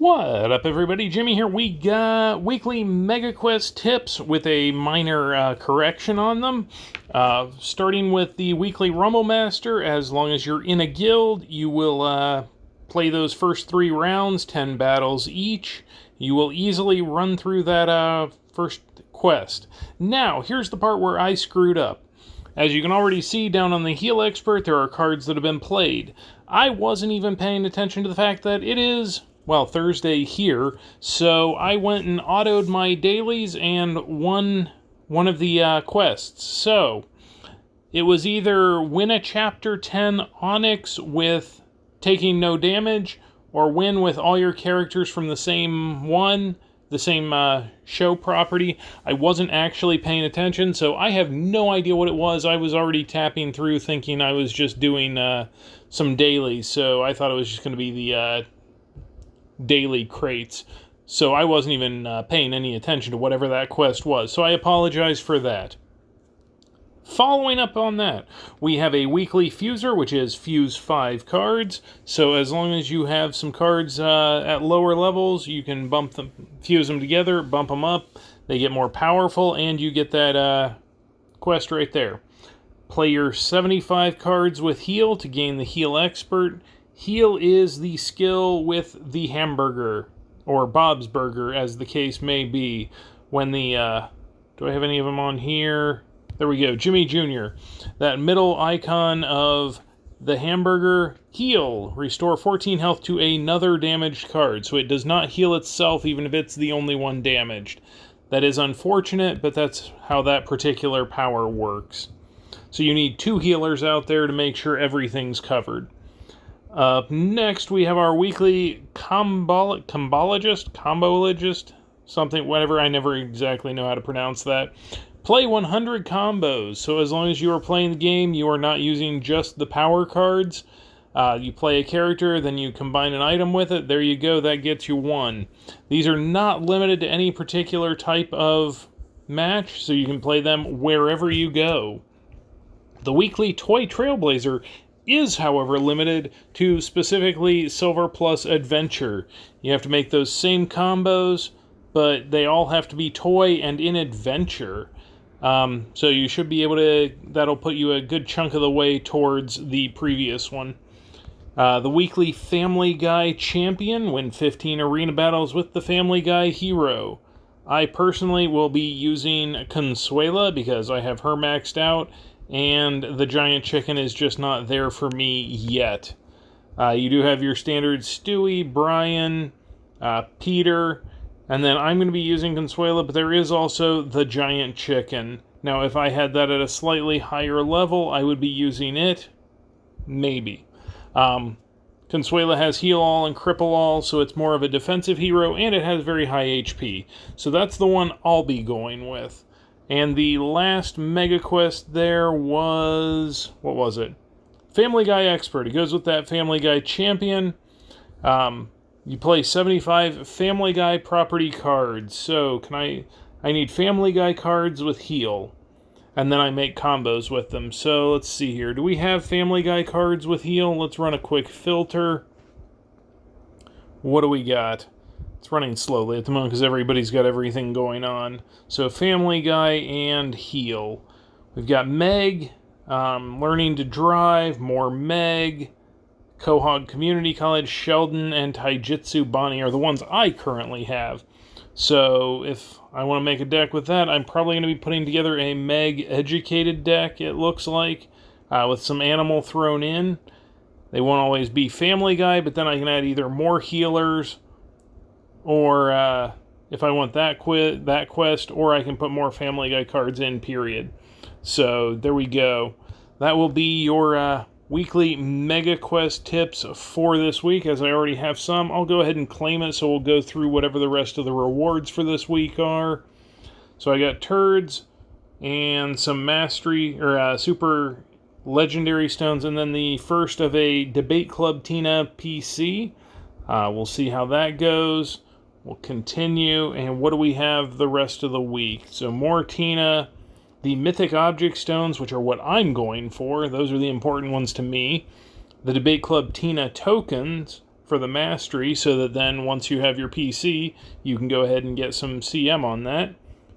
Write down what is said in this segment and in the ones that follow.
What up, everybody? Jimmy here. We got weekly Megaquest tips with a minor correction on them. Starting with the weekly Rumble Master, as long as you're in a guild, you will play those first 3 rounds, 10 battles each. You will easily run through that first quest. Now, here's the part where I screwed up. As you can already see down on the Heal Expert, there are cards that have been played. I wasn't even paying attention to the fact that it is, well, Thursday here, so I went and autoed my dailies and won one of the quests. So, it was either win a Chapter 10 Onyx with taking no damage, or win with all your characters from the same one, the same show property. I wasn't actually paying attention, so I have no idea what it was. I was already tapping through thinking I was just doing some dailies, so I thought it was just going to be the daily crates. So I wasn't even paying any attention to whatever that quest was, so I apologize for that. Following up on that, we have a weekly fuser, which is fuse 5 cards. So as long as you have some cards at lower levels, you can fuse them together, bump them up, they get more powerful, and you get that quest right there. Play your 75 cards with Heal to gain the Heal Expert. Heal is the skill with the hamburger, or Bob's Burger, as the case may be. When the, do I have any of them on here? There we go, Jimmy Jr. That middle icon of the hamburger, heal. Restore 14 health to another damaged card. So it does not heal itself even if it's the only one damaged. That is unfortunate, but that's how that particular power works. So you need 2 healers out there to make sure everything's covered. Up next, we have our weekly combologist, something, whatever, I never exactly know how to pronounce that. Play 100 combos, so as long as you are playing the game, you are not using just the power cards. You play a character, then you combine an item with it, there you go, that gets you 1. These are not limited to any particular type of match, so you can play them wherever you go. The weekly Toy Trailblazer is, however, limited to specifically Silver Plus Adventure. You have to make those same combos, but they all have to be toy and in Adventure. So you should be able to, that'll put you a good chunk of the way towards the previous one. The weekly Family Guy Champion, win 15 arena battles with the Family Guy hero. I personally will be using Consuela because I have her maxed out, and the Giant Chicken is just not there for me yet. You do have your standard Stewie, Brian, Peter, and then I'm going to be using Consuela, but there is also the Giant Chicken. Now, if I had that at a slightly higher level, I would be using it. Maybe. Consuela has Heal All and Cripple All, so it's more of a defensive hero, and it has very high HP. So that's the one I'll be going with. And the last Megaquest there was, what was it? Family Guy Expert. It goes with that Family Guy Champion. You play 75 Family Guy property cards. So I need Family Guy cards with Heal. And then I make combos with them. So let's see here. Do we have Family Guy cards with Heal? Let's run a quick filter. What do we got? It's running slowly at the moment because everybody's got everything going on. So Family Guy and Heal. We've got Meg, Learning to Drive, more Meg, Quahog Community College, Sheldon, and Taijutsu Bonnie are the ones I currently have. So if I want to make a deck with that, I'm probably going to be putting together a Meg educated deck, it looks like, with some animal thrown in. They won't always be Family Guy, but then I can add either more healers, or if I want that quest, or I can put more Family Guy cards in, period. So there we go. That will be your weekly Megaquest tips for this week. As I already have some, I'll go ahead and claim it, so we'll go through whatever the rest of the rewards for this week are. So I got turds and some mastery, or super legendary stones, and then the first of a Debate Club Tina PC. We'll see how that goes. We'll continue, and what do we have the rest of the week? So more Tina, the Mythic Object Stones, which are what I'm going for. Those are the important ones to me. The Debate Club Tina tokens for the Mastery, so that then once you have your PC, you can go ahead and get some CM on that.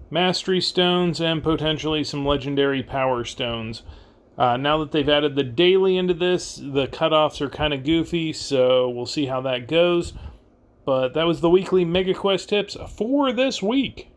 Mastery Stones and potentially some Legendary Power Stones. Now that they've added the daily into this, the cutoffs are kind of goofy, so we'll see how that goes. But that was the weekly Megaquest tips for this week.